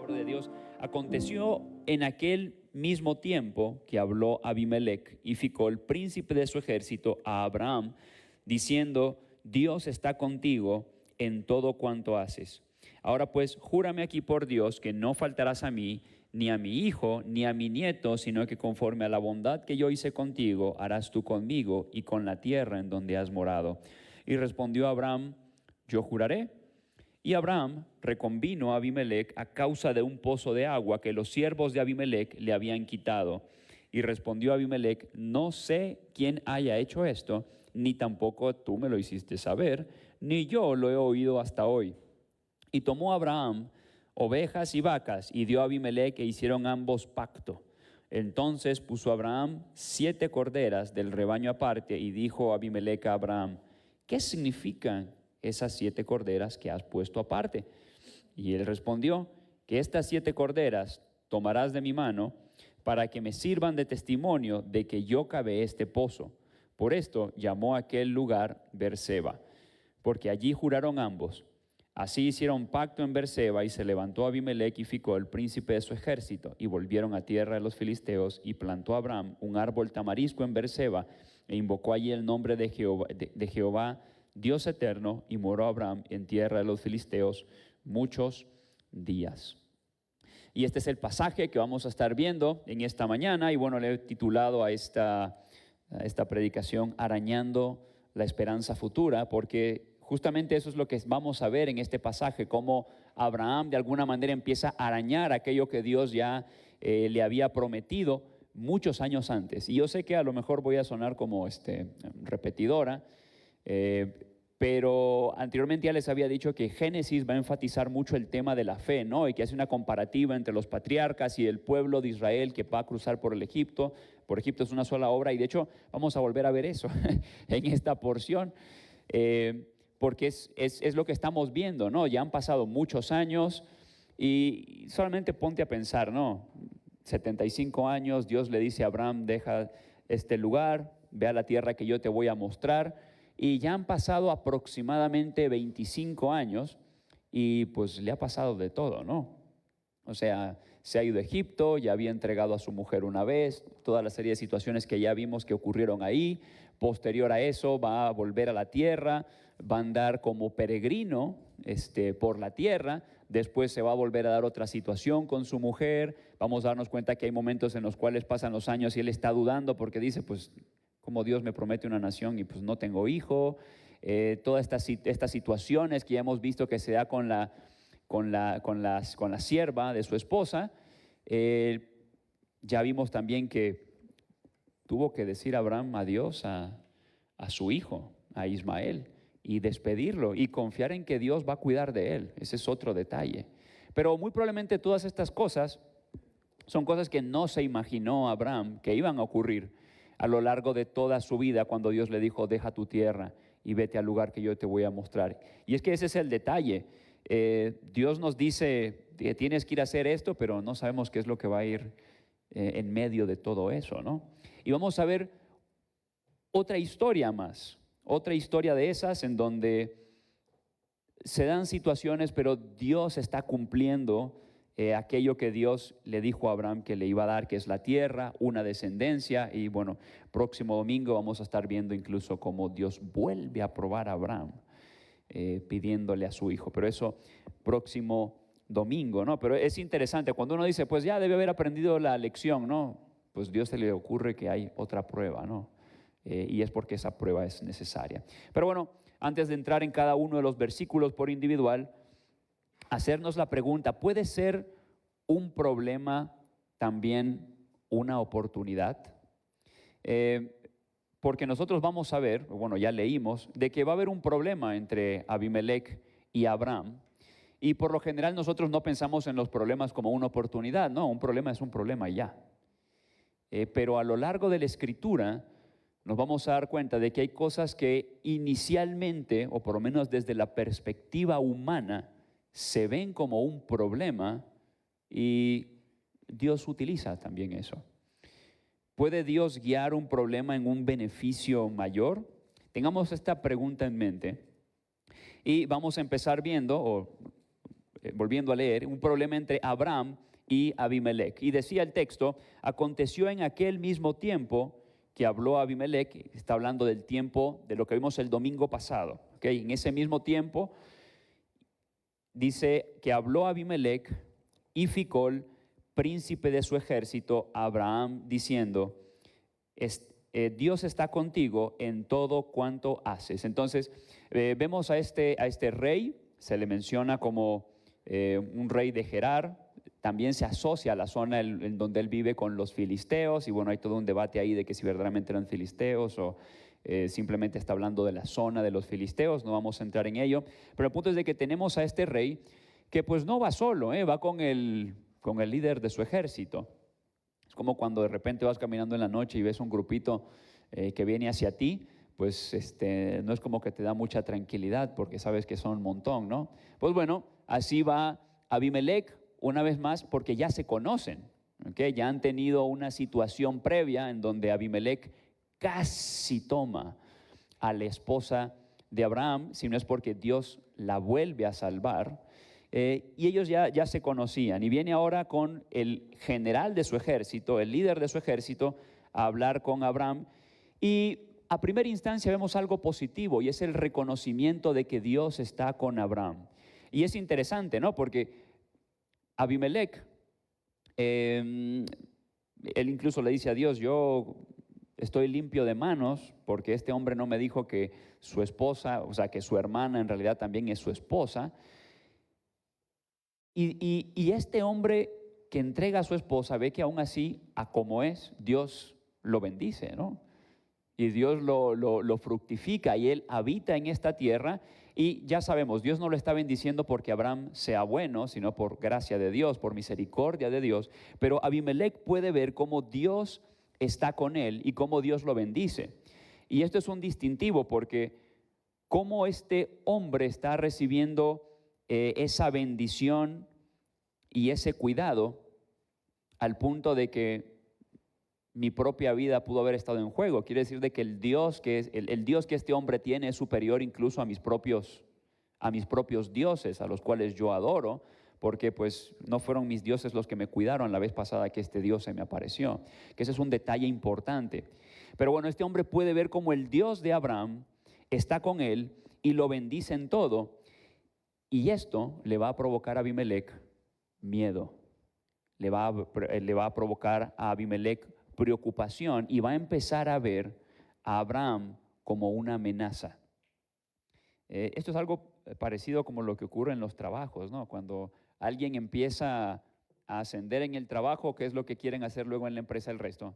palabra de Dios. Aconteció en aquel mismo tiempo que habló Abimelech y Ficol, príncipe de su ejército, a Abraham, diciendo: Dios está contigo en todo cuanto haces. Ahora pues, júrame aquí por Dios que no faltarás a mí, ni a mi hijo, ni a mi nieto, sino que conforme a la bondad que yo hice contigo, harás tú conmigo y con la tierra en donde has morado. Y respondió Abraham: yo juraré. Y Abraham reconvino a Abimelech a causa de un pozo de agua que los siervos de Abimelech le habían quitado. Y respondió Abimelech: no sé quién haya hecho esto, ni tampoco tú me lo hiciste saber, ni yo lo he oído hasta hoy. Y tomó Abraham ovejas y vacas y dio a Abimelech, e hicieron ambos pacto. Entonces puso Abraham 7 corderas del rebaño aparte y dijo Abimelech a Abraham: ¿qué significan esas 7 corderas que has puesto aparte? Y él respondió: que estas 7 corderas tomarás de mi mano para que me sirvan de testimonio de que yo cavé este pozo. Por esto llamó a aquel lugar Beerseba, porque allí juraron ambos. Así hicieron pacto en Beerseba, y se levantó Abimelech y Ficol, príncipe de su ejército, y volvieron a tierra de los filisteos, y plantó Abraham un árbol tamarisco en Beerseba, e invocó allí el nombre de Jehová, Dios eterno, y moró Abraham en tierra de los filisteos muchos días. Y este es el pasaje que vamos a estar viendo en esta mañana, y bueno, le he titulado a esta predicación Arañando la esperanza futura, porque justamente eso es lo que vamos a ver en este pasaje, cómo Abraham de alguna manera empieza a arañar aquello que Dios ya le había prometido muchos años antes. Y yo sé que a lo mejor voy a sonar como repetidora, pero anteriormente ya les había dicho que Génesis va a enfatizar mucho el tema de la fe, ¿no? Y que hace una comparativa entre los patriarcas y el pueblo de Israel que va a cruzar por Egipto. Por Egipto es una sola obra, y de hecho vamos a volver a ver eso en esta porción. Porque es lo que estamos viendo, ¿no? Ya han pasado muchos años y solamente ponte a pensar, ¿no? 75 años, Dios le dice a Abraham: deja este lugar, ve a la tierra que yo te voy a mostrar, y ya han pasado aproximadamente 25 años y pues le ha pasado de todo, ¿no? O sea, se ha ido a Egipto, ya había entregado a su mujer una vez, toda la serie de situaciones que ya vimos que ocurrieron ahí. Posterior a eso va a volver a la tierra, va a andar como peregrino por la tierra. Después se va a volver a dar otra situación con su mujer. Vamos a darnos cuenta que hay momentos en los cuales pasan los años y él está dudando porque dice: pues, ¿cómo Dios me promete una nación y pues no tengo hijo? Todas estas situaciones que ya hemos visto que se da con la sierva de su esposa. Ya vimos también que tuvo que decir Abraham adiós a su hijo, a Ismael, y despedirlo y confiar en que Dios va a cuidar de él. Ese es otro detalle. Pero muy probablemente todas estas cosas son cosas que no se imaginó Abraham que iban a ocurrir a lo largo de toda su vida, cuando Dios le dijo: deja tu tierra y vete al lugar que yo te voy a mostrar. Y es que ese es el detalle. Dios nos dice que tienes que ir a hacer esto, pero no sabemos qué es lo que va a ir en medio de todo eso, ¿no? Y vamos a ver otra historia más, otra historia de esas en donde se dan situaciones, pero Dios está cumpliendo aquello que Dios le dijo a Abraham que le iba a dar, que es la tierra, una descendencia. Y bueno, próximo domingo vamos a estar viendo incluso cómo Dios vuelve a probar a Abraham, pidiéndole a su hijo. Pero eso próximo domingo, ¿no? Pero es interesante cuando uno dice: pues ya debe haber aprendido la lección, ¿no? Pues Dios se le ocurre que hay otra prueba, ¿no? Y es porque esa prueba es necesaria. Pero bueno, antes de entrar en cada uno de los versículos por individual, hacernos la pregunta: ¿puede ser un problema también una oportunidad? Porque nosotros vamos a ver, bueno, ya leímos, de que va a haber un problema entre Abimelech y Abraham. Y por lo general nosotros no pensamos en los problemas como una oportunidad, no, un problema es un problema y ya. Pero a lo largo de la Escritura nos vamos a dar cuenta de que hay cosas que inicialmente, o por lo menos desde la perspectiva humana, se ven como un problema, y Dios utiliza también eso. ¿Puede Dios guiar un problema en un beneficio mayor? Tengamos esta pregunta en mente y vamos a empezar viendo volviendo a leer, un problema entre Abraham y Abimelec. Y decía el texto, aconteció en aquel mismo tiempo que habló Abimelec, está hablando del tiempo de lo que vimos el domingo pasado, ¿okay? En ese mismo tiempo dice que habló Abimelec y Ficol, príncipe de su ejército, a Abraham, diciendo, Dios está contigo en todo cuanto haces. Entonces, vemos a este rey, se le menciona como un rey de Gerar, también se asocia a la zona en donde él vive con los filisteos, y bueno, hay todo un debate ahí de que si verdaderamente eran filisteos o simplemente está hablando de la zona de los filisteos, no vamos a entrar en ello, pero el punto es de que tenemos a este rey que pues no va solo, va con el líder de su ejército. Es como cuando de repente vas caminando en la noche y ves un grupito que viene hacia ti, pues no es como que te da mucha tranquilidad porque sabes que son un montón, ¿no? Pues bueno, así va Abimelec una vez más porque ya se conocen, ¿okay? Ya han tenido una situación previa en donde Abimelec casi toma a la esposa de Abraham, si no es porque Dios la vuelve a salvar. Y ellos ya se conocían, y viene ahora con el general de su ejército, el líder de su ejército, a hablar con Abraham, y a primera instancia vemos algo positivo, y es el reconocimiento de que Dios está con Abraham. Y es interesante, ¿no? Porque Abimelec, él incluso le dice a Dios, yo estoy limpio de manos, porque este hombre no me dijo que su esposa, o sea, que su hermana en realidad también es su esposa. Y este hombre que entrega a su esposa ve que aún así, a como es, Dios lo bendice, ¿no? Y Dios lo fructifica y él habita en esta tierra. Y ya sabemos, Dios no lo está bendiciendo porque Abraham sea bueno, sino por gracia de Dios, por misericordia de Dios. Pero Abimelec puede ver cómo Dios está con él y cómo Dios lo bendice. Y esto es un distintivo porque cómo este hombre está recibiendo esa bendición y ese cuidado al punto de que mi propia vida pudo haber estado en juego. Quiere decir de que el Dios que el Dios que este hombre tiene es superior incluso a mis propios dioses, a los cuales yo adoro, porque pues no fueron mis dioses los que me cuidaron la vez pasada que este Dios se me apareció, que ese es un detalle importante. Pero bueno, este hombre puede ver cómo el Dios de Abraham está con él y lo bendice en todo, y esto le va a provocar a Abimelec miedo, le va a provocar a Abimelec preocupación, y va a empezar a ver a Abraham como una amenaza. Esto es algo parecido como lo que ocurre en los trabajos, ¿no? Cuando alguien empieza a ascender en el trabajo, ¿qué es lo que quieren hacer luego en la empresa el resto?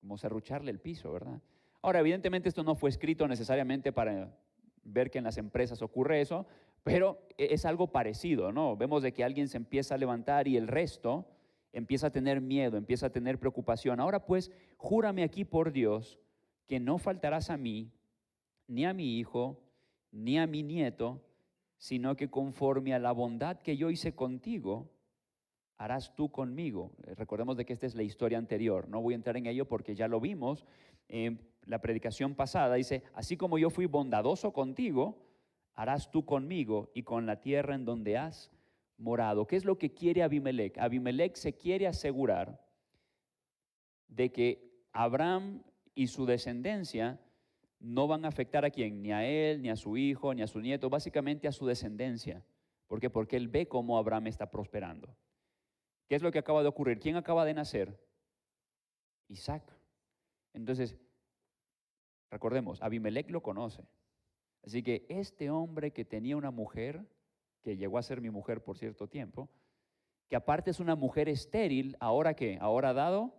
Como serrucharle el piso, ¿verdad? Ahora, evidentemente esto no fue escrito necesariamente para ver que en las empresas ocurre eso, pero es algo parecido, ¿no? Vemos de que alguien se empieza a levantar y el resto empieza a tener miedo, empieza a tener preocupación. Ahora pues, júrame aquí por Dios que no faltarás a mí, ni a mi hijo, ni a mi nieto, sino que conforme a la bondad que yo hice contigo, harás tú conmigo. Recordemos de que esta es la historia anterior, no voy a entrar en ello porque ya lo vimos en la predicación pasada. Dice, así como yo fui bondadoso contigo, harás tú conmigo y con la tierra en donde has morado. ¿Qué es lo que quiere Abimelec? Abimelec se quiere asegurar de que Abraham y su descendencia no van a afectar a quién, ni a él, ni a su hijo, ni a su nieto, básicamente a su descendencia. ¿Por qué? Porque él ve cómo Abraham está prosperando. ¿Qué es lo que acaba de ocurrir? ¿Quién acaba de nacer? Isaac. Entonces, recordemos, Abimelec lo conoce. Así que este hombre que tenía una mujer, que llegó a ser mi mujer por cierto tiempo, que aparte es una mujer estéril, ¿ahora qué? Ahora ha dado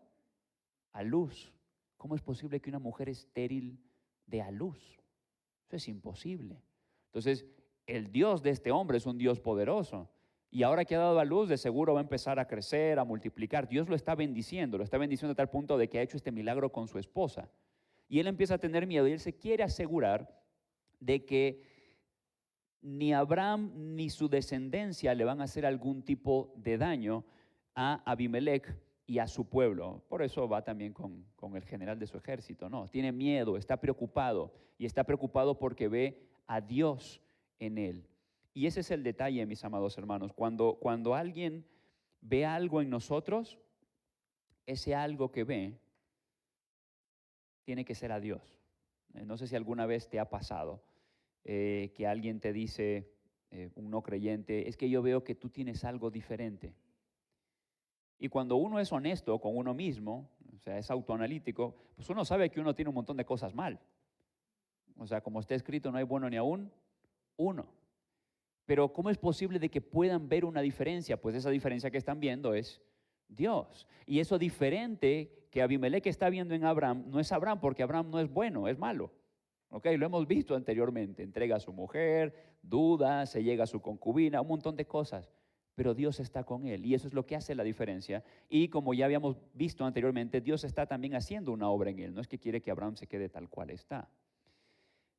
a luz. ¿Cómo es posible que una mujer estéril dé a luz? Eso es imposible. Entonces, el Dios de este hombre es un Dios poderoso. Y ahora que ha dado a luz, de seguro va a empezar a crecer, a multiplicar. Dios lo está bendiciendo a tal punto de que ha hecho este milagro con su esposa. Y él empieza a tener miedo y él se quiere asegurar de que ni Abraham ni su descendencia le van a hacer algún tipo de daño a Abimelec y a su pueblo. Por eso va también con el general de su ejército, ¿no? Tiene miedo, está preocupado, y está preocupado porque ve a Dios en él. Y ese es el detalle, mis amados hermanos. Cuando alguien ve algo en nosotros, ese algo que ve tiene que ser a Dios. No sé si alguna vez te ha pasado que alguien te dice, un no creyente, es que yo veo que tú tienes algo diferente. Y cuando uno es honesto con uno mismo, o sea, es autoanalítico, pues uno sabe que uno tiene un montón de cosas mal. O sea, como está escrito, no hay bueno ni aún uno. Pero ¿cómo es posible de que puedan ver una diferencia? Pues esa diferencia que están viendo es Dios. Y eso diferente que Abimelec está viendo en Abraham, no es Abraham, porque Abraham no es bueno, es malo. ¿Ok? Lo hemos visto anteriormente. Entrega a su mujer, duda, se llega a su concubina, un montón de cosas. Pero Dios está con él y eso es lo que hace la diferencia. Y como ya habíamos visto anteriormente, Dios está también haciendo una obra en él. No es que quiere que Abraham se quede tal cual está.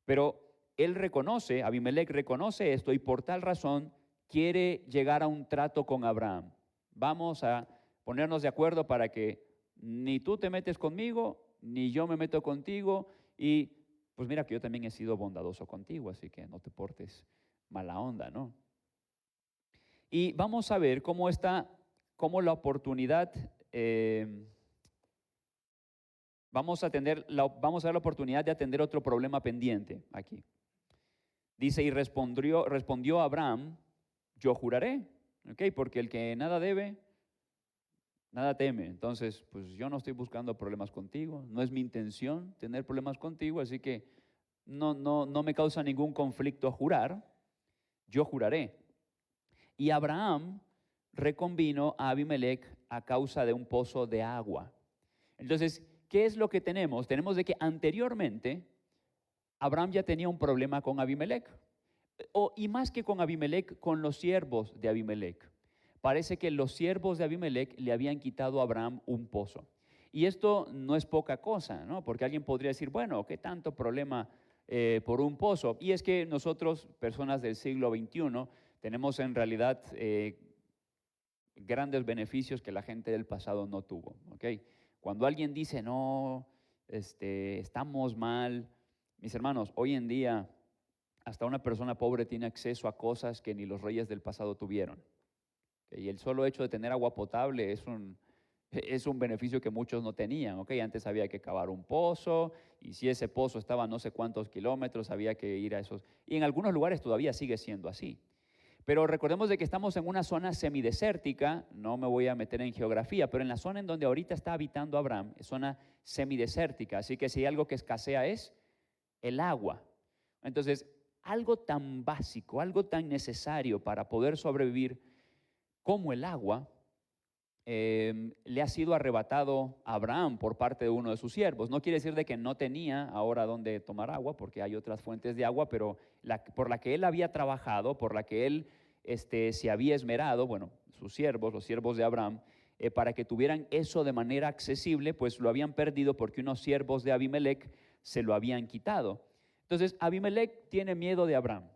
Pero él reconoce, Abimelec reconoce esto y por tal razón quiere llegar a un trato con Abraham. Vamos a ponernos de acuerdo para que ni tú te metes conmigo, ni yo me meto contigo y pues mira que yo también he sido bondadoso contigo, así que no te portes mala onda, ¿no? Y vamos a ver cómo la oportunidad, vamos a ver la oportunidad de atender otro problema pendiente aquí. Dice, y respondió Abraham, yo juraré, ¿ok? Porque el que nada debe, nada teme. Entonces, pues yo no estoy buscando problemas contigo, no es mi intención tener problemas contigo, así que no me causa ningún conflicto jurar, yo juraré. Y Abraham reconvino a Abimelec a causa de un pozo de agua. Entonces, ¿qué es lo que tenemos? Tenemos de que anteriormente Abraham ya tenía un problema con Abimelec. Y más que con Abimelec, con los siervos de Abimelec. Parece que los siervos de Abimelec le habían quitado a Abraham un pozo. Y esto no es poca cosa, ¿no? Porque alguien podría decir, bueno, ¿qué tanto problema por un pozo? Y es que nosotros, personas del siglo XXI, tenemos en realidad grandes beneficios que la gente del pasado no tuvo, ¿ok? Cuando alguien dice, no, estamos mal, mis hermanos, hoy en día hasta una persona pobre tiene acceso a cosas que ni los reyes del pasado tuvieron. Y el solo hecho de tener agua potable es un beneficio que muchos no tenían. Antes había que cavar un pozo y si ese pozo estaba a no sé cuántos kilómetros había que ir a esos. Y en algunos lugares todavía sigue siendo así. Pero recordemos de que estamos en una zona semidesértica, no me voy a meter en geografía, pero en la zona en donde ahorita está habitando Abraham, es zona semidesértica, así que si hay algo que escasea es el agua. Entonces, algo tan básico, algo tan necesario para poder sobrevivir como el agua, le ha sido arrebatado a Abraham por parte de uno de sus siervos. No quiere decir de que no tenía ahora dónde tomar agua, porque hay otras fuentes de agua, pero por la que él había trabajado, por la que él se había esmerado, bueno, sus siervos, los siervos de Abraham, para que tuvieran eso de manera accesible, pues lo habían perdido porque unos siervos de Abimelec se lo habían quitado. Entonces, Abimelec tiene miedo de Abraham.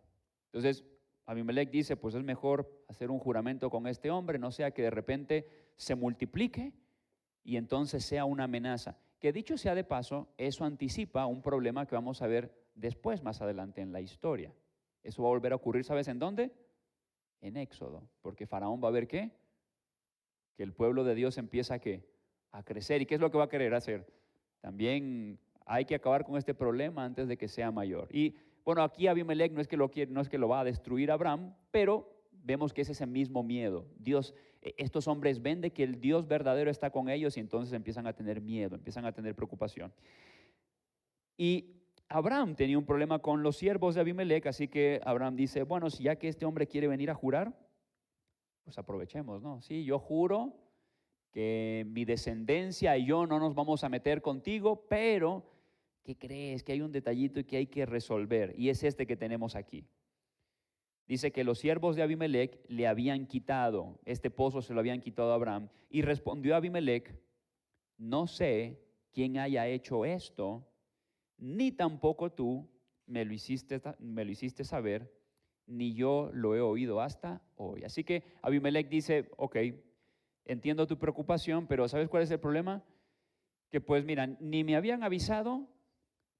Entonces, Abimelec dice, pues es mejor hacer un juramento con este hombre, no sea que de repente se multiplique y entonces sea una amenaza. Que dicho sea de paso, eso anticipa un problema que vamos a ver después, más adelante en la historia. Eso va a volver a ocurrir, ¿sabes en dónde? En Éxodo, porque Faraón va a ver ¿qué? Que el pueblo de Dios empieza a crecer. ¿Y qué es lo que va a querer hacer? También hay que acabar con este problema antes de que sea mayor. Y bueno, aquí Abimelec no es que lo va a destruir a Abraham, pero vemos que es ese mismo miedo. Estos hombres ven de que el Dios verdadero está con ellos y entonces empiezan a tener miedo, empiezan a tener preocupación. Y Abraham tenía un problema con los siervos de Abimelec, así que Abraham dice, bueno, si ya que este hombre quiere venir a jurar, pues aprovechemos, ¿no? Sí, yo juro que mi descendencia y yo no nos vamos a meter contigo, pero ¿qué crees? Que hay un detallito que hay que resolver y es este que tenemos aquí. Dice que los siervos de Abimelec le habían quitado, este pozo se lo habían quitado a Abraham y respondió Abimelec, no sé quién haya hecho esto, ni tampoco tú me lo hiciste saber, ni yo lo he oído hasta hoy. Así que Abimelec dice, ok, entiendo tu preocupación, pero ¿sabes cuál es el problema? Que pues mira, ni me habían avisado,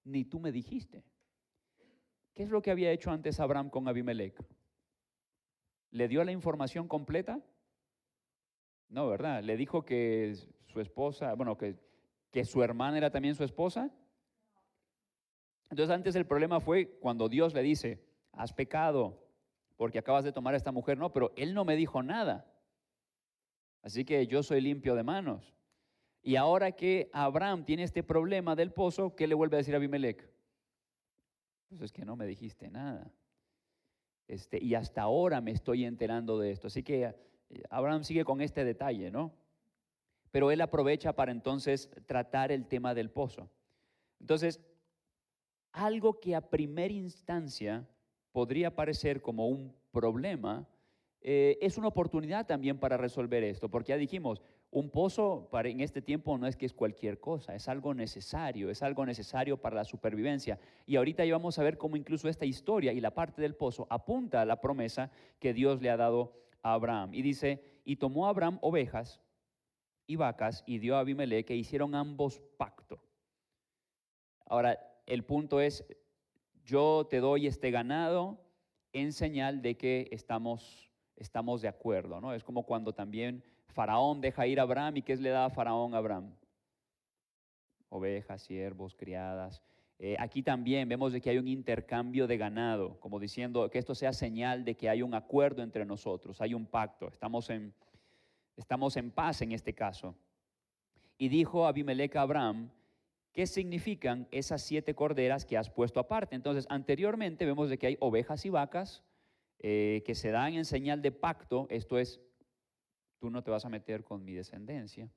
ni tú me dijiste. ¿Qué es lo que había hecho antes Abraham con Abimelec? ¿Le dio la información completa? No, ¿verdad? ¿Le dijo que su esposa, bueno, que su hermana era también su esposa? Entonces antes el problema fue cuando Dios le dice, has pecado porque acabas de tomar a esta mujer. No, pero él no me dijo nada. Así que yo soy limpio de manos. Y ahora que Abraham tiene este problema del pozo, ¿qué le vuelve a decir a Abimelec? Pues es que no me dijiste nada. Y hasta ahora me estoy enterando de esto. Así que Abraham sigue con este detalle, ¿no? Pero él aprovecha para entonces tratar el tema del pozo. Entonces, algo que a primera instancia podría parecer como un problema, es una oportunidad también para resolver esto, porque ya dijimos, un pozo en este tiempo no es que es cualquier cosa, es algo necesario para la supervivencia. Y ahorita ya vamos a ver cómo incluso esta historia y la parte del pozo apunta a la promesa que Dios le ha dado a Abraham. Y dice, y tomó Abraham ovejas y vacas y dio a Abimelec, e hicieron ambos pacto. Ahora, el punto es, yo te doy este ganado en señal de que estamos de acuerdo, ¿no? Es como cuando también Faraón deja ir a Abraham, ¿y qué le da a Faraón a Abraham? Ovejas, siervos, criadas. Aquí también vemos de que hay un intercambio de ganado, como diciendo que esto sea señal de que hay un acuerdo entre nosotros, hay un pacto, estamos en paz en este caso. Y dijo Abimelec a Abraham, ¿qué significan esas 7 corderas que has puesto aparte? Entonces, anteriormente vemos de que hay ovejas y vacas que se dan en señal de pacto, esto es, tú no te vas a meter con mi descendencia.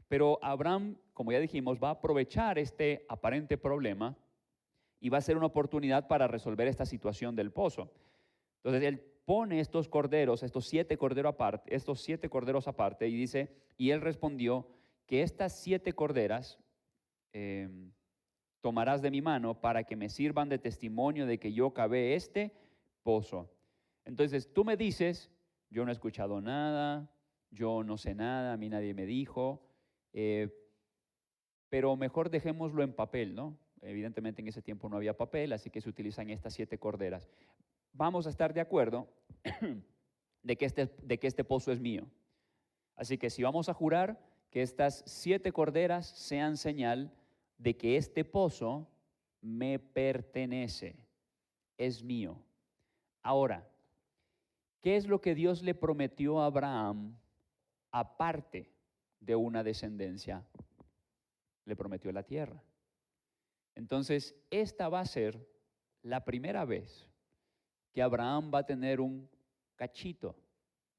Pero Abraham, como ya dijimos, va a aprovechar este aparente problema y va a ser una oportunidad para resolver esta situación del pozo. Entonces, él pone estos corderos, estos 7 corderos aparte, y dice, y él respondió que estas 7 corderas tomarás de mi mano para que me sirvan de testimonio de que yo cavé este pozo. Entonces tú me dices, yo no he escuchado nada, yo no sé nada, a mí nadie me dijo, pero mejor dejémoslo en papel, ¿no? Evidentemente en ese tiempo no había papel, así que se utilizan estas 7 corderas. Vamos a estar de acuerdo de que este pozo es mío. Así que si vamos a jurar que estas 7 corderas sean señal de que este pozo me pertenece, es mío. Ahora, ¿qué es lo que Dios le prometió a Abraham aparte de una descendencia? Le prometió la tierra. Entonces, esta va a ser la primera vez que Abraham va a tener un cachito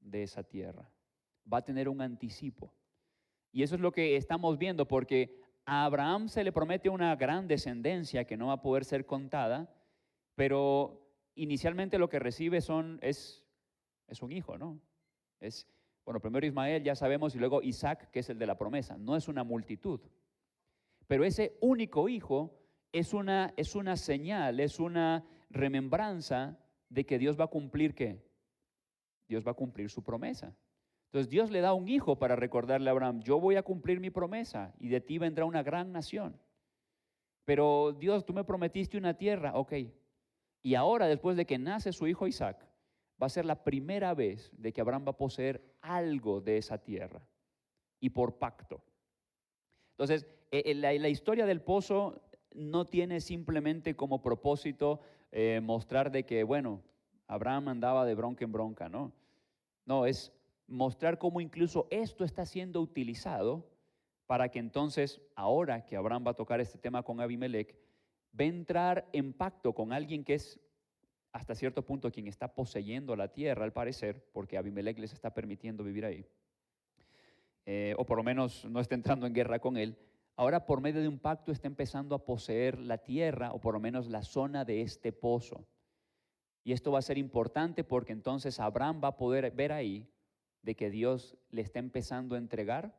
de esa tierra, va a tener un anticipo. Y eso es lo que estamos viendo, porque a Abraham se le promete una gran descendencia que no va a poder ser contada, pero inicialmente lo que recibe es un hijo, ¿no? Bueno, primero Ismael, ya sabemos, y luego Isaac, que es el de la promesa. No es una multitud. Pero ese único hijo es una señal, es una remembranza de que Dios va a cumplir ¿qué? Dios va a cumplir su promesa. Entonces Dios le da un hijo para recordarle a Abraham, yo voy a cumplir mi promesa y de ti vendrá una gran nación. Pero Dios, tú me prometiste una tierra, ok. Y ahora, después de que nace su hijo Isaac, va a ser la primera vez de que Abraham va a poseer algo de esa tierra y por pacto. Entonces, la historia del pozo no tiene simplemente como propósito mostrar de que, bueno, Abraham andaba de bronca en bronca, ¿no? No, es mostrar cómo incluso esto está siendo utilizado para que entonces, ahora que Abraham va a tocar este tema con Abimelec, va a entrar en pacto con alguien que es hasta cierto punto quien está poseyendo la tierra, al parecer, porque Abimelec les está permitiendo vivir ahí, o por lo menos no está entrando en guerra con él. Ahora por medio de un pacto está empezando a poseer la tierra, o por lo menos la zona de este pozo. Y esto va a ser importante porque entonces Abraham va a poder ver ahí de que Dios le está empezando a entregar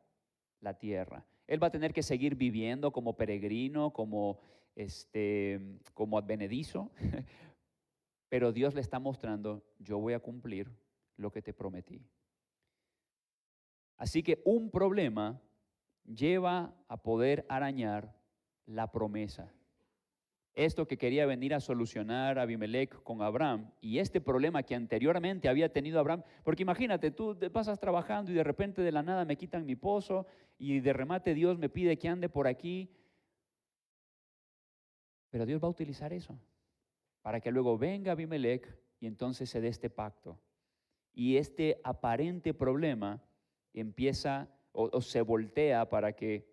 la tierra. Él va a tener que seguir viviendo como peregrino, como advenedizo, pero Dios le está mostrando, yo voy a cumplir lo que te prometí. Así que un problema lleva a poder arañar la promesa. esto que quería venir a solucionar Abimelec con Abraham y este problema que anteriormente había tenido Abraham, porque imagínate, tú te pasas trabajando y de repente de la nada me quitan mi pozo y de remate Dios me pide que ande por aquí, pero Dios va a utilizar eso para que luego venga Abimelec y entonces se dé este pacto. Y este aparente problema empieza o se voltea para que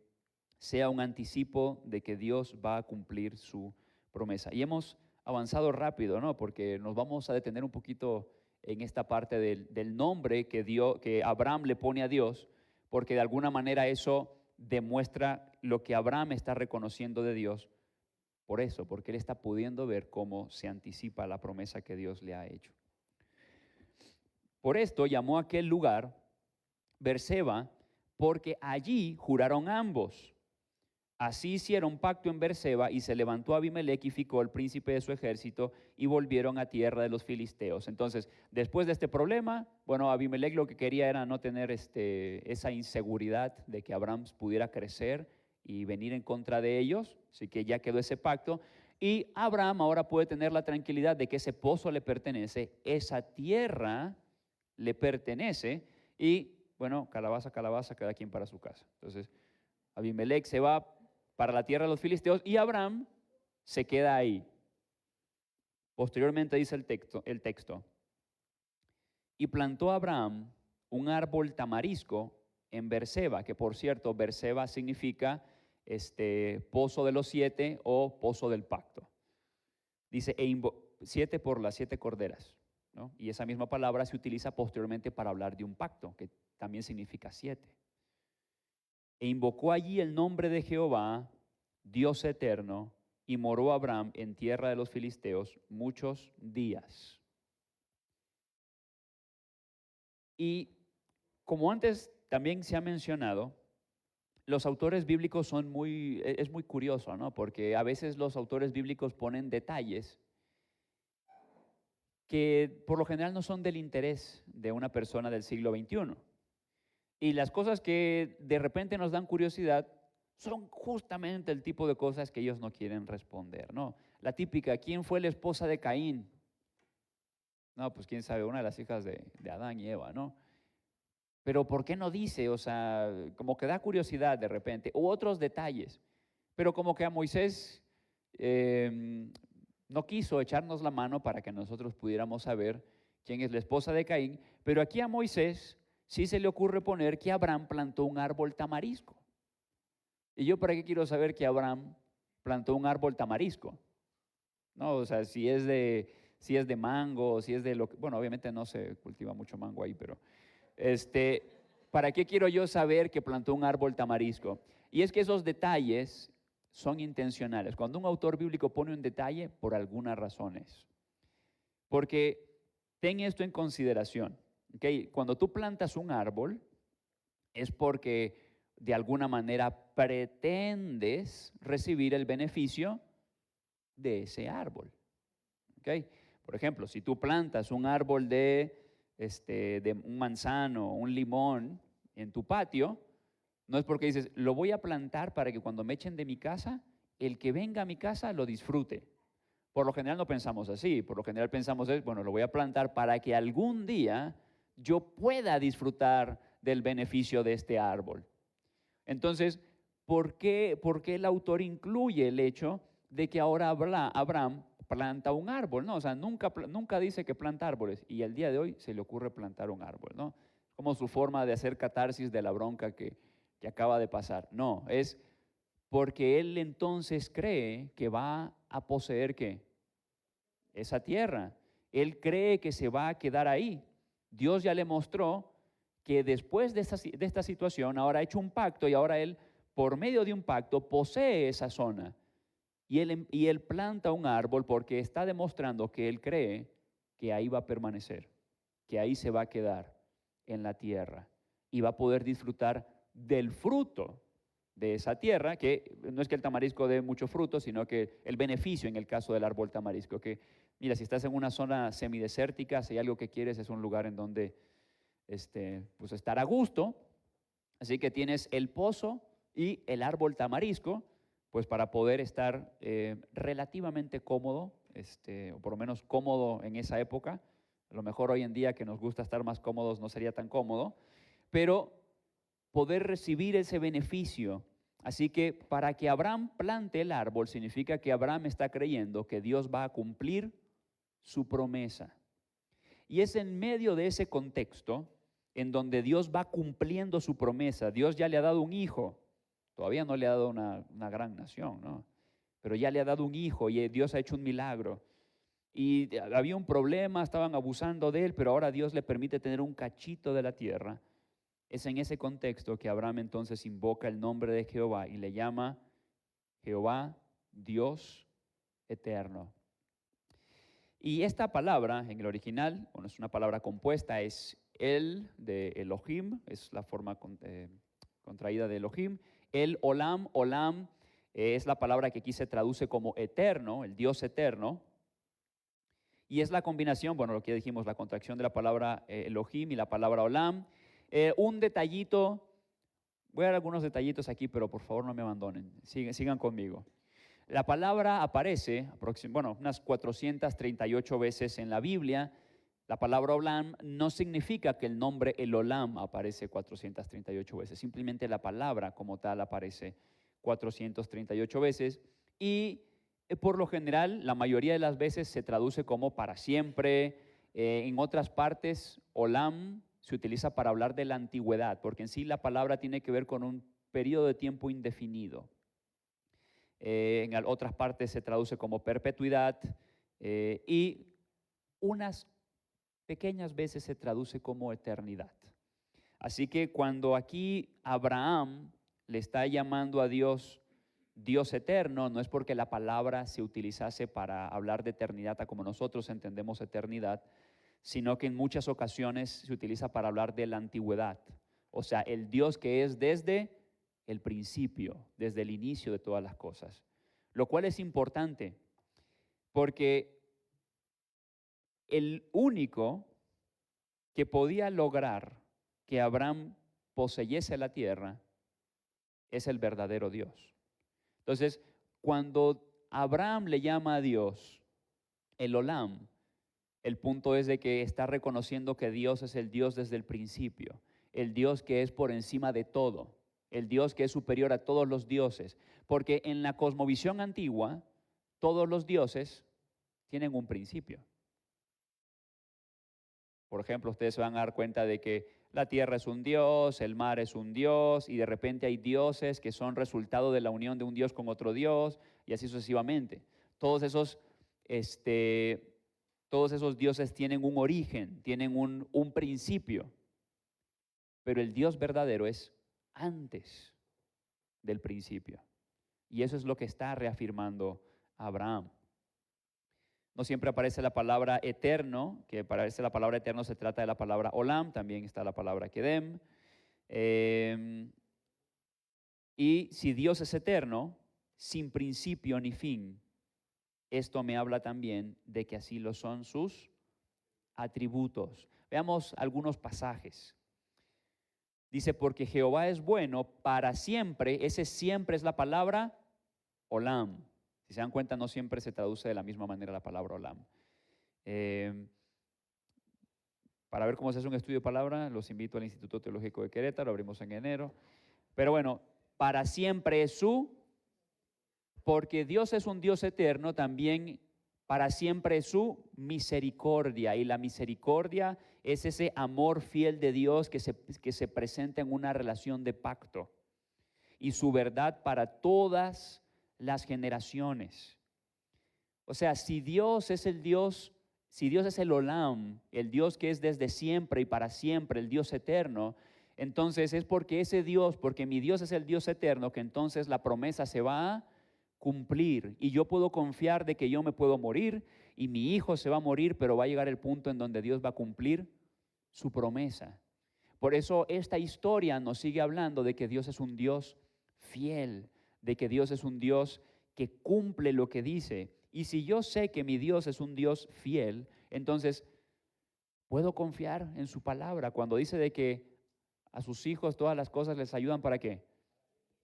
sea un anticipo de que Dios va a cumplir su promesa. Y hemos avanzado rápido, ¿no? Porque nos vamos a detener un poquito en esta parte del nombre que Abraham le pone a Dios, porque de alguna manera eso demuestra lo que Abraham está reconociendo de Dios. Por eso, porque él está pudiendo ver cómo se anticipa la promesa que Dios le ha hecho. Por esto llamó a aquel lugar Berseba, porque allí juraron ambos. Así hicieron pacto en Berseba y se levantó Abimelec y Ficol, príncipe de su ejército, y volvieron a tierra de los filisteos. Entonces, después de este problema, bueno, Abimelec lo que quería era no tener esa inseguridad de que Abraham pudiera crecer y venir en contra de ellos, así que ya quedó ese pacto. Y Abraham ahora puede tener la tranquilidad de que ese pozo le pertenece, esa tierra le pertenece y, bueno, calabaza, calabaza, cada quien para su casa. Entonces, Abimelec se va para la tierra de los filisteos y Abraham se queda ahí. Posteriormente dice el texto, y plantó Abraham un árbol tamarisco en Berseba, que por cierto, Berseba significa pozo de los 7 o pozo del pacto. Dice, 7 por las 7 corderas, ¿no? Y esa misma palabra se utiliza posteriormente para hablar de un pacto, que también significa 7. E invocó allí el nombre de Jehová, Dios eterno, y moró Abraham en tierra de los filisteos muchos días. Y como antes también se ha mencionado, los autores bíblicos es muy curioso, ¿no? Porque a veces los autores bíblicos ponen detalles que por lo general no son del interés de una persona del siglo XXI. Y las cosas que de repente nos dan curiosidad son justamente el tipo de cosas que ellos no quieren responder, ¿no? La típica, ¿quién fue la esposa de Caín? No, pues quién sabe, una de las hijas de Adán y Eva, ¿no? Pero ¿por qué no dice? O sea, como que da curiosidad de repente, u otros detalles. Pero como que a Moisés no quiso echarnos la mano para que nosotros pudiéramos saber quién es la esposa de Caín, pero aquí a Moisés sí se le ocurre poner que Abraham plantó un árbol tamarisco. ¿Y yo para qué quiero saber que Abraham plantó un árbol tamarisco? No, o sea, si es de mango, si es de lo que, bueno, obviamente no se cultiva mucho mango ahí, pero ¿para qué quiero yo saber que plantó un árbol tamarisco? Y es que esos detalles son intencionales. Cuando un autor bíblico pone un detalle, por algunas razones. Porque ten esto en consideración, ¿okay? Cuando tú plantas un árbol, es porque de alguna manera pretendes recibir el beneficio de ese árbol. ¿Okay? Por ejemplo, si tú plantas un árbol de un manzano, un limón en tu patio, no es porque dices, lo voy a plantar para que cuando me echen de mi casa, el que venga a mi casa lo disfrute. Por lo general no pensamos así, por lo general pensamos bueno, lo voy a plantar para que algún día yo pueda disfrutar del beneficio de este árbol. Entonces, ¿por qué el autor incluye el hecho de que ahora Abraham planta un árbol? No, o sea, nunca dice que planta árboles y el día de hoy se le ocurre plantar un árbol, ¿no? Como su forma de hacer catarsis de la bronca que acaba de pasar. No, es porque él entonces cree que va a poseer ¿qué? Esa tierra. Él cree que se va a quedar ahí. Dios ya le mostró que después de esta situación ahora ha hecho un pacto y ahora él, por medio de un pacto, posee esa zona. Y él planta un árbol porque está demostrando que él cree que ahí va a permanecer, que ahí se va a quedar en la tierra y va a poder disfrutar del fruto de esa tierra, que no es que el tamarisco dé mucho fruto, sino que el beneficio en el caso del árbol tamarisco, que mira, si estás en una zona semidesértica, si hay algo que quieres es un lugar en donde pues estar a gusto, así que tienes el pozo y el árbol tamarisco pues para poder estar relativamente cómodo, o por lo menos cómodo en esa época. A lo mejor hoy en día que nos gusta estar más cómodos no sería tan cómodo, pero poder recibir ese beneficio. Así que para que Abraham plante el árbol significa que Abraham está creyendo que Dios va a cumplir su promesa. Y es en medio de ese contexto en donde Dios va cumpliendo su promesa. Dios ya le ha dado un hijo, todavía no le ha dado una gran nación, ¿no? Pero ya le ha dado un hijo y Dios ha hecho un milagro. Y había un problema, estaban abusando de él, pero ahora Dios le permite tener un cachito de la tierra. Es en ese contexto que Abraham entonces invoca el nombre de Jehová y le llama Jehová Dios eterno. Y esta palabra en el original, bueno, es una palabra compuesta, es el de Elohim, es la forma contraída de Elohim. El Olam, Olam es la palabra que aquí se traduce como eterno, el Dios eterno. Y es la combinación, bueno, lo que dijimos, la contracción de la palabra Elohim y la palabra Olam. Un detallito, voy a dar algunos detallitos aquí, pero por favor no me abandonen, sigan conmigo. La palabra aparece, bueno, unas 438 veces en la Biblia. La palabra Olam no significa que el nombre El Olam aparece 438 veces, simplemente la palabra como tal aparece 438 veces. Y por lo general, la mayoría de las veces se traduce como para siempre. En otras partes, Olam se utiliza para hablar de la antigüedad, porque en sí la palabra tiene que ver con un periodo de tiempo indefinido. En otras partes se traduce como perpetuidad y unas pequeñas veces se traduce como eternidad. Así que cuando aquí Abraham le está llamando a Dios Dios eterno, no es porque la palabra se utilizase para hablar de eternidad como nosotros entendemos eternidad, sino que en muchas ocasiones se utiliza para hablar de la antigüedad. O sea, el Dios que es desde el principio, desde el inicio de todas las cosas. Lo cual es importante, porque el único que podía lograr que Abraham poseyese la tierra es el verdadero Dios. Entonces, cuando Abraham le llama a Dios el Olam, el punto es de que está reconociendo que Dios es el Dios desde el principio, el Dios que es por encima de todo, el Dios que es superior a todos los dioses, porque en la cosmovisión antigua, todos los dioses tienen un principio. Por ejemplo, ustedes se van a dar cuenta de que la tierra es un dios, el mar es un dios, y de repente hay dioses que son resultado de la unión de un dios con otro dios, y así sucesivamente. Todos esos dioses tienen un origen, tienen un principio, pero el Dios verdadero es antes del principio. Y eso es lo que está reafirmando Abraham. No siempre aparece la palabra eterno, que aparece la palabra eterno se trata de la palabra olam, también está la palabra kedem. Y si Dios es eterno, sin principio ni fin, esto me habla también de que así lo son sus atributos. Veamos algunos pasajes. Dice, porque Jehová es bueno para siempre. Ese siempre es la palabra olam. Si se dan cuenta, no siempre se traduce de la misma manera la palabra olam. Para ver cómo se hace un estudio de palabra, los invito al Instituto Teológico de Querétaro, lo abrimos en enero. Pero bueno, para siempre es porque Dios es un Dios eterno, también para siempre es su misericordia. Y la misericordia es ese amor fiel de Dios que se presenta en una relación de pacto. Y su verdad para todas las generaciones. O sea, si Dios es el Dios, si Dios es el Olam, el Dios que es desde siempre y para siempre, el Dios eterno, entonces es porque ese Dios, porque mi Dios es el Dios eterno, que entonces la promesa se va a cumplir. Y yo puedo confiar de que yo me puedo morir y mi hijo se va a morir, pero va a llegar el punto en donde Dios va a cumplir su promesa. Por eso esta historia nos sigue hablando de que Dios es un Dios fiel, de que Dios es un Dios que cumple lo que dice. Y si yo sé que mi Dios es un Dios fiel, entonces puedo confiar en su palabra. Cuando dice de que a sus hijos todas las cosas les ayudan, ¿para qué?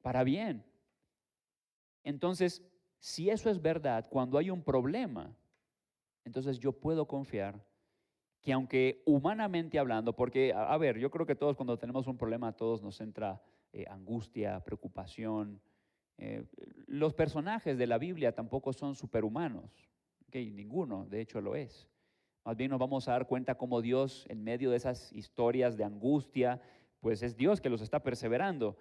Para bien. Entonces, si eso es verdad, cuando hay un problema, entonces yo puedo confiar que aunque humanamente hablando, porque, a ver, yo creo que todos cuando tenemos un problema, a todos nos entra angustia, preocupación. Eh, los personajes de la Biblia tampoco son superhumanos, ¿ok? Ninguno, de hecho lo es. Más bien nos vamos a dar cuenta cómo Dios, en medio de esas historias de angustia, pues es Dios que los está perseverando.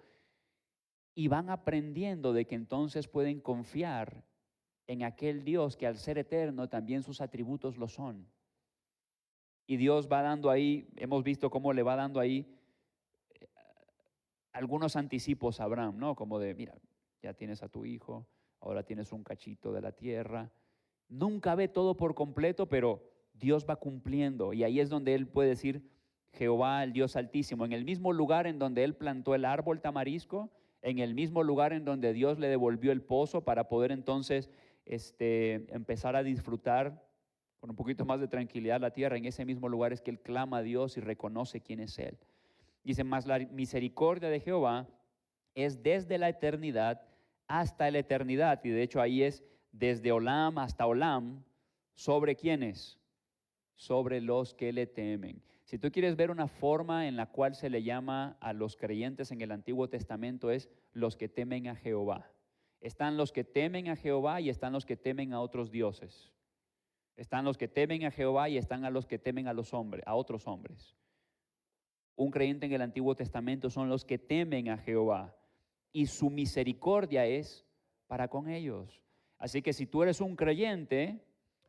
Y van aprendiendo de que entonces pueden confiar en aquel Dios que al ser eterno también sus atributos lo son. Y Dios va dando ahí, hemos visto cómo le va dando ahí algunos anticipos a Abraham, ¿no? Como de, mira, ya tienes a tu hijo, ahora tienes un cachito de la tierra. Nunca ve todo por completo, pero Dios va cumpliendo. Y ahí es donde él puede decir, Jehová, el Dios Altísimo, en el mismo lugar en donde él plantó el árbol tamarisco, en el mismo lugar en donde Dios le devolvió el pozo para poder entonces empezar a disfrutar con un poquito más de tranquilidad la tierra, en ese mismo lugar es que él clama a Dios y reconoce quién es él. Dice, más la misericordia de Jehová es desde la eternidad hasta la eternidad. Y de hecho ahí es desde Olam hasta Olam. ¿Sobre quiénes? Sobre los que le temen. Si tú quieres ver una forma en la cual se le llama a los creyentes en el Antiguo Testamento es los que temen a Jehová. Están los que temen a Jehová y están los que temen a otros dioses. Están los que temen a Jehová y están a los que temen a los hombres, a otros hombres. Un creyente en el Antiguo Testamento son los que temen a Jehová y su misericordia es para con ellos. Así que si tú eres un creyente,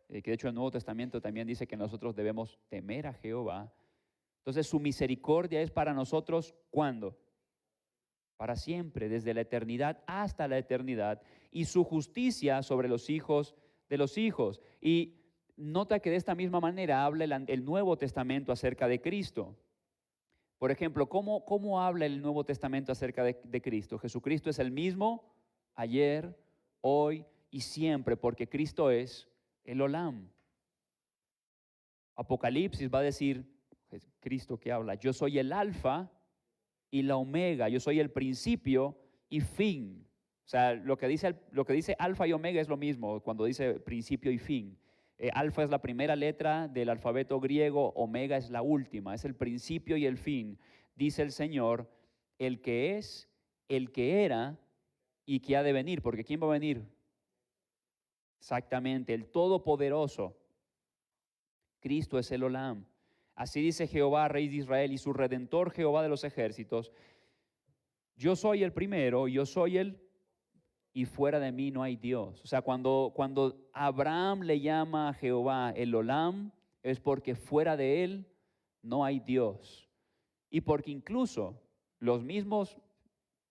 que de hecho el Nuevo Testamento también dice que nosotros debemos temer a Jehová, entonces su misericordia es para nosotros, ¿cuándo? Para siempre, desde la eternidad hasta la eternidad, y su justicia sobre los hijos de los hijos. Y nota que de esta misma manera habla el Nuevo Testamento acerca de Cristo. Por ejemplo, ¿cómo habla el Nuevo Testamento acerca de Cristo? Jesucristo es el mismo ayer, hoy y siempre, porque Cristo es el Olam. Apocalipsis va a decir, Cristo que habla, yo soy el alfa y la omega, yo soy el principio y fin. O sea, lo que dice alfa y omega es lo mismo cuando dice principio y fin. Alfa es la primera letra del alfabeto griego, omega es la última, es el principio y el fin. Dice el Señor, el que es, el que era y que ha de venir, porque ¿quién va a venir? Exactamente, el Todopoderoso. Cristo es el Olam. Así dice Jehová, Rey de Israel, y su Redentor, Jehová de los ejércitos. Yo soy el primero, yo soy el, y fuera de mí no hay Dios. O sea, cuando Abraham le llama a Jehová el Olam, es porque fuera de él no hay Dios. Y porque incluso los mismos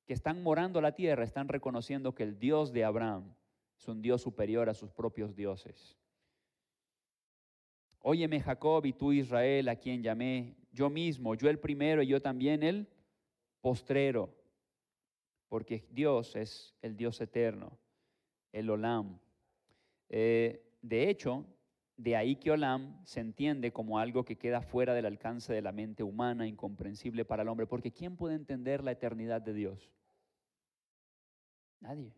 que están morando la tierra están reconociendo que el Dios de Abraham es un Dios superior a sus propios dioses. Óyeme Jacob y tú Israel, a quien llamé yo mismo, yo el primero y yo también el postrero, porque Dios es el Dios eterno, el Olam. De hecho, de ahí que Olam se entiende como algo que queda fuera del alcance de la mente humana, incomprensible para el hombre, porque ¿quién puede entender la eternidad de Dios? Nadie.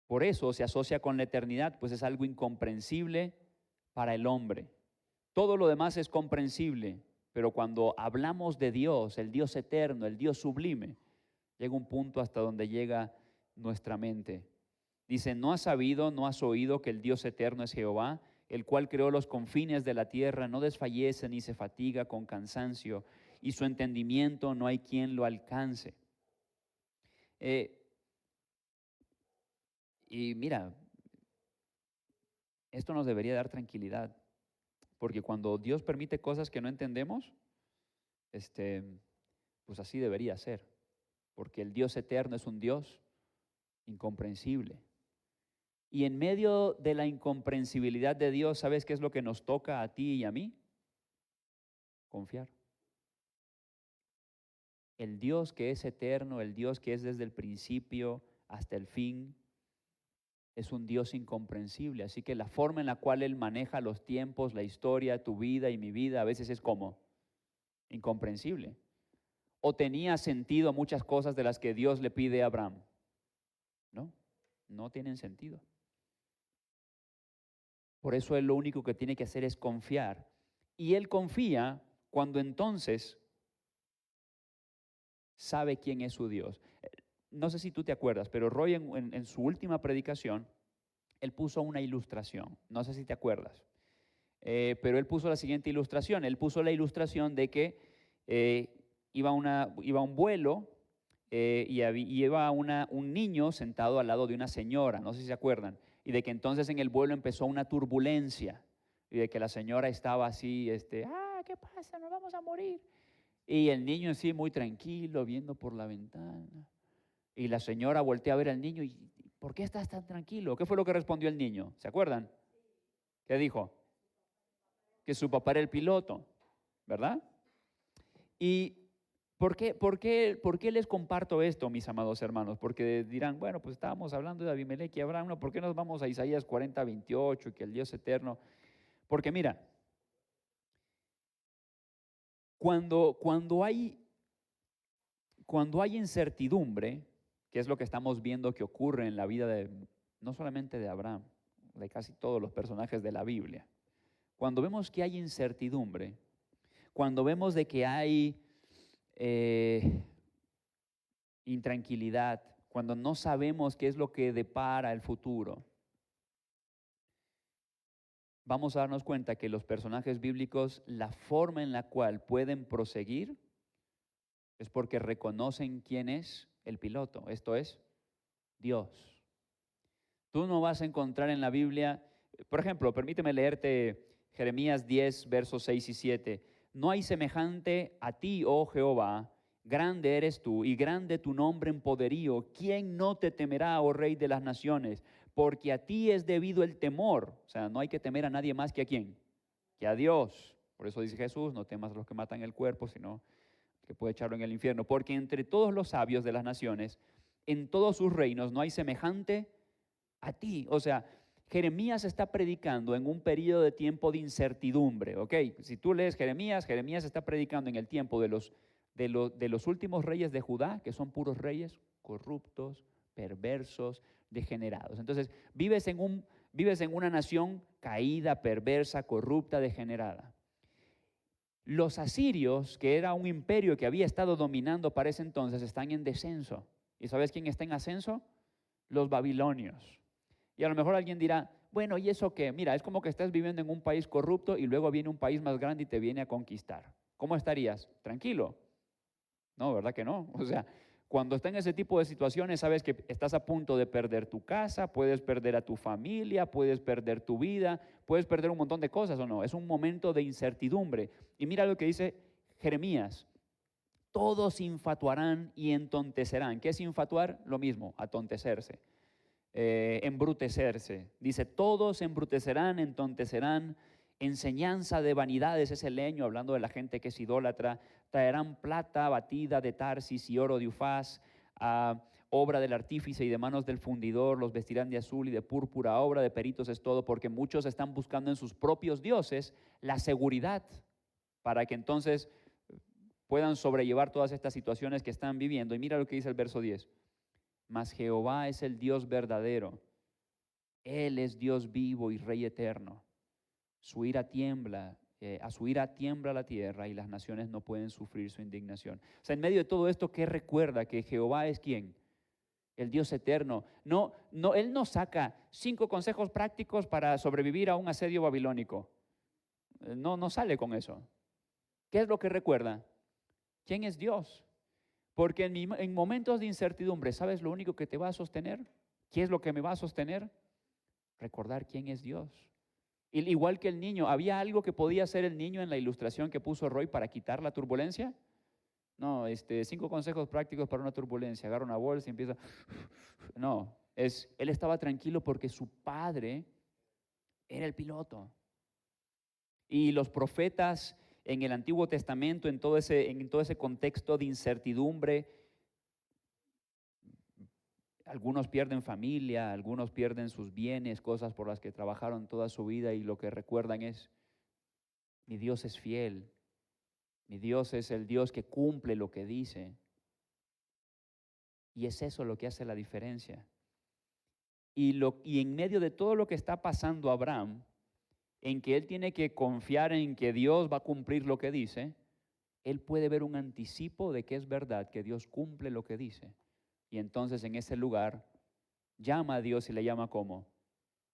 Por eso se asocia con la eternidad, pues es algo incomprensible para el hombre. Todo lo demás es comprensible, pero cuando hablamos de Dios, el Dios eterno, el Dios sublime, llega un punto hasta donde llega nuestra mente. Dice, ¿no has sabido, no has oído que el Dios eterno es Jehová, el cual creó los confines de la tierra, no desfallece ni se fatiga con cansancio, y su entendimiento no hay quien lo alcance? Y mira, esto nos debería dar tranquilidad, porque cuando Dios permite cosas que no entendemos, pues así debería ser, porque el Dios eterno es un Dios incomprensible. Y en medio de la incomprensibilidad de Dios, ¿sabes qué es lo que nos toca a ti y a mí? Confiar. El Dios que es eterno, el Dios que es desde el principio hasta el fin, es un Dios incomprensible. Así que la forma en la cual Él maneja los tiempos, la historia, tu vida y mi vida, a veces es como incomprensible. O tenía sentido muchas cosas de las que Dios le pide a Abraham, ¿no? no tienen sentido. Por eso él lo único que tiene que hacer es confiar. Y él confía cuando entonces sabe quién es su Dios. No sé si tú te acuerdas, pero Roy en su última predicación, él puso una ilustración. No sé si te acuerdas. Pero él puso la siguiente ilustración. Él puso la ilustración de que iba un vuelo y iba un niño sentado al lado de una señora, no sé si se acuerdan, y de que entonces en el vuelo empezó una turbulencia y de que la señora estaba así, ¿qué pasa? Nos vamos a morir. Y el niño así muy tranquilo, viendo por la ventana. Y la señora voltea a ver al niño y, ¿por qué estás tan tranquilo? ¿Qué fue lo que respondió el niño? ¿Se acuerdan? ¿Qué dijo? Que su papá era el piloto, ¿verdad? Y ¿por qué les comparto esto, mis amados hermanos? Porque dirán, bueno, pues estábamos hablando de Abimelech y Abraham, ¿no? ¿Por qué nos vamos a Isaías 40:28 y que el Dios eterno? Porque mira, cuando hay incertidumbre, que es lo que estamos viendo que ocurre en la vida de, no solamente de Abraham, de casi todos los personajes de la Biblia, cuando vemos que hay incertidumbre, cuando vemos de que hay intranquilidad, cuando no sabemos qué es lo que depara el futuro, vamos a darnos cuenta que los personajes bíblicos, la forma en la cual pueden proseguir es porque reconocen quién es el piloto, esto es Dios. Tú no vas a encontrar en la Biblia, por ejemplo, permíteme leerte Jeremías 10, versos 6 y 7. No hay semejante a ti, oh Jehová, grande eres tú y grande tu nombre en poderío. ¿Quién no te temerá, oh Rey de las naciones? Porque a ti es debido el temor. O sea, no hay que temer a nadie más que a quién, que a Dios. Por eso dice Jesús, no temas a los que matan el cuerpo, sino que puede echarlo en el infierno. Porque entre todos los sabios de las naciones, en todos sus reinos, no hay semejante a ti. O sea, Jeremías está predicando en un periodo de tiempo de incertidumbre, ¿ok? Si tú lees Jeremías, Jeremías está predicando en el tiempo de los últimos reyes de Judá, que son puros reyes corruptos, perversos, degenerados. Entonces, vives en una nación caída, perversa, corrupta, degenerada. Los asirios, que era un imperio que había estado dominando para ese entonces, están en descenso. ¿Y sabes quién está en ascenso? Los babilonios. Y a lo mejor alguien dirá, bueno, ¿y eso qué? Mira, es como que estás viviendo en un país corrupto y luego viene un país más grande y te viene a conquistar. ¿Cómo estarías? Tranquilo. No, ¿verdad que no? O sea, cuando está en ese tipo de situaciones, sabes que estás a punto de perder tu casa, puedes perder a tu familia, puedes perder tu vida, puedes perder un montón de cosas, ¿o no? Es un momento de incertidumbre. Y mira lo que dice Jeremías. Todos infatuarán y entontecerán. ¿Qué es infatuar? Lo mismo, atontecerse. Embrutecerse. Dice, todos embrutecerán, entontecerán, enseñanza de vanidades es el leño, hablando de la gente que es idólatra, traerán plata batida de Tarsis y oro de Ufaz, obra del artífice y de manos del fundidor, los vestirán de azul y de púrpura, obra de peritos es todo, porque muchos están buscando en sus propios dioses la seguridad, para que entonces puedan sobrellevar todas estas situaciones que están viviendo. Y mira lo que dice el verso 10. Mas Jehová es el Dios verdadero. Él es Dios vivo y Rey eterno. Su ira tiembla, a su ira tiembla la tierra y las naciones no pueden sufrir su indignación. O sea, en medio de todo esto, ¿qué recuerda? Que Jehová es ¿quién? El Dios eterno. Él no saca 5 consejos prácticos para sobrevivir a un asedio babilónico. No sale con eso. ¿Qué es lo que recuerda? ¿Quién es Dios? Porque en momentos de incertidumbre, ¿sabes lo único que te va a sostener? ¿Qué es lo que me va a sostener? Recordar quién es Dios. Igual que el niño, ¿había algo que podía hacer el niño en la ilustración que puso Roy para quitar la turbulencia? No, 5 consejos prácticos para una turbulencia. Agarra una bolsa y empieza. No, él estaba tranquilo porque su padre era el piloto. Y los profetas en el Antiguo Testamento, en todo ese contexto de incertidumbre, algunos pierden familia, algunos pierden sus bienes, cosas por las que trabajaron toda su vida y lo que recuerdan es, mi Dios es fiel, mi Dios es el Dios que cumple lo que dice. Y es eso lo que hace la diferencia. y en medio de todo lo que está pasando Abraham, en que él tiene que confiar en que Dios va a cumplir lo que dice, él puede ver un anticipo de que es verdad, que Dios cumple lo que dice. Y entonces en ese lugar llama a Dios y le llama como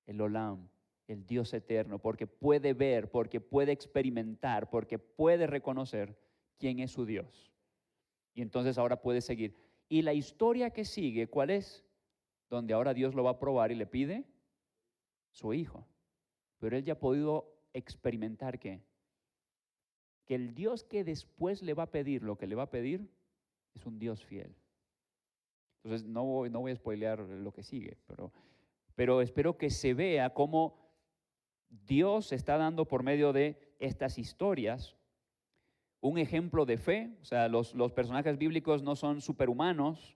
el Olam, el Dios eterno, porque puede ver, porque puede experimentar, porque puede reconocer quién es su Dios. Y entonces ahora puede seguir. Y la historia que sigue, ¿cuál es? Donde ahora Dios lo va a probar y le pide su hijo. Pero él ya ha podido experimentar que el Dios que después le va a pedir lo que le va a pedir es un Dios fiel. Entonces no voy a spoilear lo que sigue, pero espero que se vea cómo Dios está dando por medio de estas historias un ejemplo de fe. O sea, los personajes bíblicos no son superhumanos,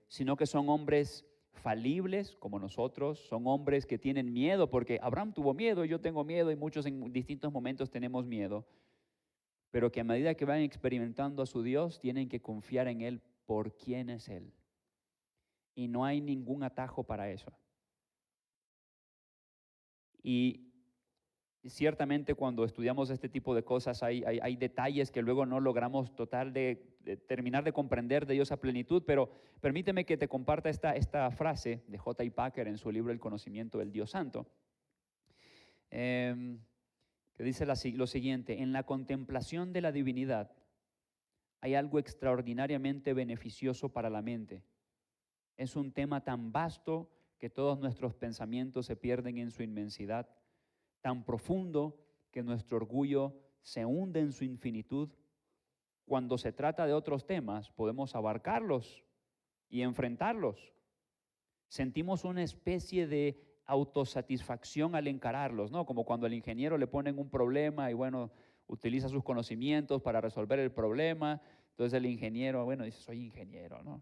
sino que son hombres falibles como nosotros, son hombres que tienen miedo, porque Abraham tuvo miedo, yo tengo miedo y muchos en distintos momentos tenemos miedo, pero que a medida que van experimentando a su Dios, tienen que confiar en Él por quién es Él. Y no hay ningún atajo para eso. Y ciertamente cuando estudiamos este tipo de cosas hay detalles que luego no logramos de terminar de comprender de Dios a plenitud, pero permíteme que te comparta esta frase de J. I. Packer en su libro El conocimiento del Dios Santo, que dice lo siguiente: en la contemplación de la divinidad hay algo extraordinariamente beneficioso para la mente. Es un tema tan vasto que todos nuestros pensamientos se pierden en su inmensidad, tan profundo que nuestro orgullo se hunde en su infinitud. Cuando se trata de otros temas, podemos abarcarlos y enfrentarlos. Sentimos una especie de autosatisfacción al encararlos, ¿no? Como cuando al ingeniero le ponen un problema y bueno, utiliza sus conocimientos para resolver el problema. Entonces el ingeniero, bueno, dice, soy ingeniero, ¿no?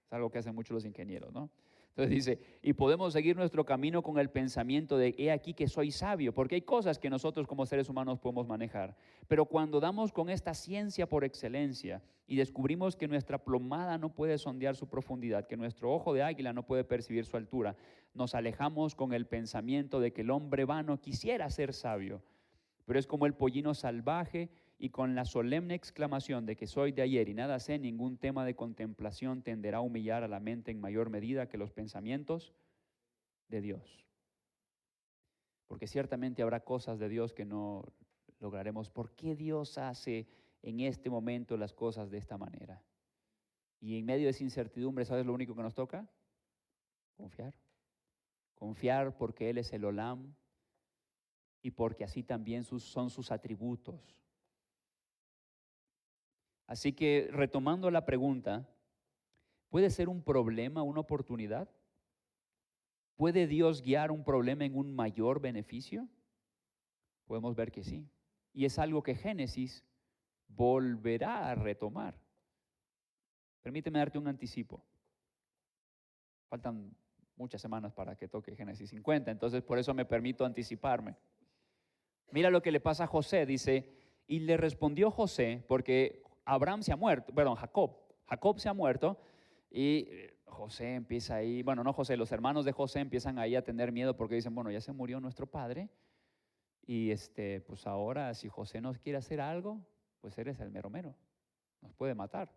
Es algo que hacen muchos los ingenieros, ¿no? Entonces dice, y podemos seguir nuestro camino con el pensamiento de, he aquí que soy sabio, porque hay cosas que nosotros como seres humanos podemos manejar. Pero cuando damos con esta ciencia por excelencia y descubrimos que nuestra plomada no puede sondear su profundidad, que nuestro ojo de águila no puede percibir su altura, nos alejamos con el pensamiento de que el hombre vano quisiera ser sabio, pero es como el pollino salvaje, y con la solemne exclamación de que soy de ayer y nada sé, ningún tema de contemplación tenderá a humillar a la mente en mayor medida que los pensamientos de Dios. Porque ciertamente habrá cosas de Dios que no lograremos. ¿Por qué Dios hace en este momento las cosas de esta manera? Y en medio de esa incertidumbre, ¿sabes lo único que nos toca? Confiar. Confiar porque Él es el Olam y porque así también son sus atributos. Así que retomando la pregunta, ¿puede ser un problema una oportunidad? ¿Puede Dios guiar un problema en un mayor beneficio? Podemos ver que sí. Y es algo que Génesis volverá a retomar. Permíteme darte un anticipo. Faltan muchas semanas para que toque Génesis 50, entonces por eso me permito anticiparme. Mira lo que le pasa a José, dice, y le respondió José, porque Abraham se ha muerto, perdón, Jacob se ha muerto, y José empieza ahí, bueno, no José, los hermanos de José empiezan ahí a tener miedo porque dicen, bueno, ya se murió nuestro padre, y pues ahora si José nos quiere hacer algo, pues eres el mero mero, nos puede matar.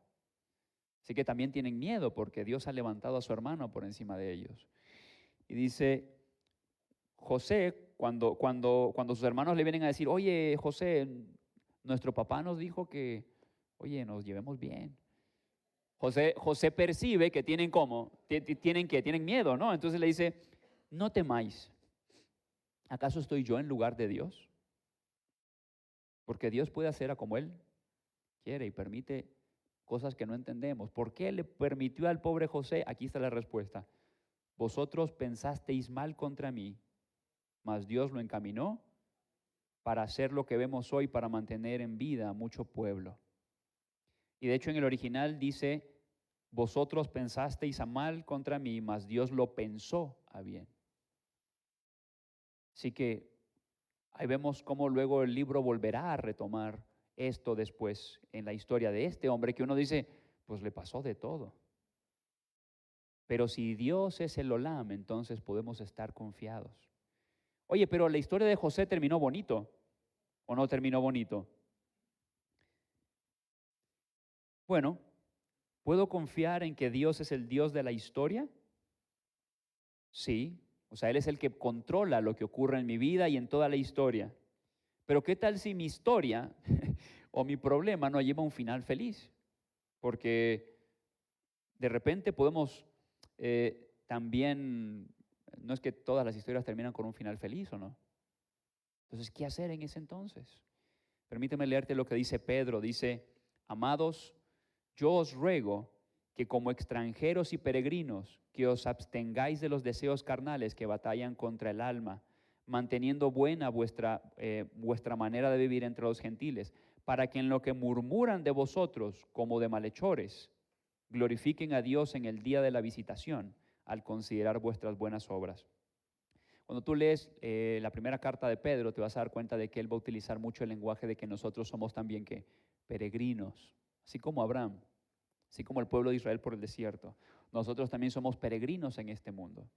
Así que también tienen miedo porque Dios ha levantado a su hermano por encima de ellos. Y dice José, cuando sus hermanos le vienen a decir, oye José, nuestro papá nos dijo que, oye, nos llevemos bien. José percibe que tienen tienen miedo, ¿no? Entonces le dice, no temáis, ¿acaso estoy yo en lugar de Dios? Porque Dios puede hacer a como Él quiere y permite cosas que no entendemos. ¿Por qué le permitió al pobre José? Aquí está la respuesta. Vosotros pensasteis mal contra mí, mas Dios lo encaminó para hacer lo que vemos hoy, para mantener en vida a mucho pueblo. Y de hecho en el original dice, vosotros pensasteis a mal contra mí, mas Dios lo pensó a bien. Así que ahí vemos cómo luego el libro volverá a retomar esto después en la historia de este hombre que uno dice, pues le pasó de todo. Pero si Dios es el Olam, entonces podemos estar confiados. Oye, pero la historia de José terminó bonito, ¿o no terminó bonito? Bueno, ¿puedo confiar en que Dios es el Dios de la historia? Sí, o sea, Él es el que controla lo que ocurre en mi vida y en toda la historia. Pero ¿qué tal si mi historia o mi problema no lleva a un final feliz? Porque de repente podemos también, no es que todas las historias terminan con un final feliz o no. Entonces, ¿qué hacer en ese entonces? Permíteme leerte lo que dice Pedro. Dice, amados, yo os ruego que como extranjeros y peregrinos, que os abstengáis de los deseos carnales que batallan contra el alma, manteniendo buena vuestra manera de vivir entre los gentiles, para que en lo que murmuran de vosotros como de malhechores, glorifiquen a Dios en el día de la visitación, al considerar vuestras buenas obras. Cuando tú lees la primera carta de Pedro, te vas a dar cuenta de que él va a utilizar mucho el lenguaje de que nosotros somos también ¿qué? Peregrinos, así como Abraham, así como el pueblo de Israel por el desierto. Nosotros también somos peregrinos en este mundo.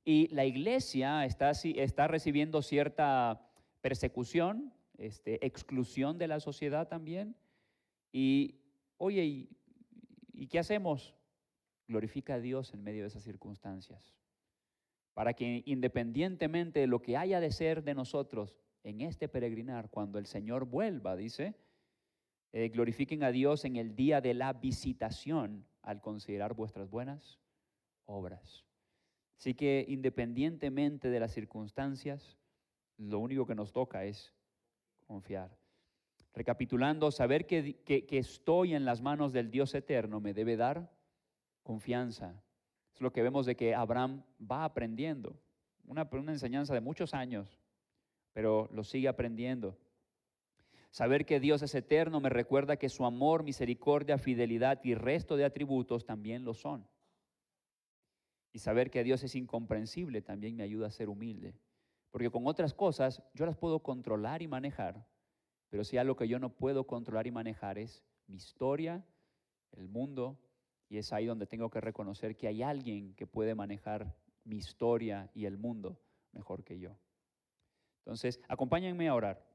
Y la iglesia está recibiendo cierta persecución, exclusión de la sociedad también. Y, oye, ¿y qué hacemos? Glorifica a Dios en medio de esas circunstancias, para que independientemente de lo que haya de ser de nosotros en este peregrinar, cuando el Señor vuelva, dice, glorifiquen a Dios en el día de la visitación al considerar vuestras buenas obras. Así que independientemente de las circunstancias, lo único que nos toca es confiar. Recapitulando, saber que estoy en las manos del Dios eterno me debe dar confianza. Es lo que vemos de que Abraham va aprendiendo. Una enseñanza de muchos años, pero lo sigue aprendiendo. Saber que Dios es eterno me recuerda que su amor, misericordia, fidelidad y resto de atributos también lo son. Y saber que Dios es incomprensible también me ayuda a ser humilde. Porque con otras cosas yo las puedo controlar y manejar, pero si algo que yo no puedo controlar y manejar es mi historia, el mundo, y es ahí donde tengo que reconocer que hay alguien que puede manejar mi historia y el mundo mejor que yo. Entonces, acompáñenme a orar.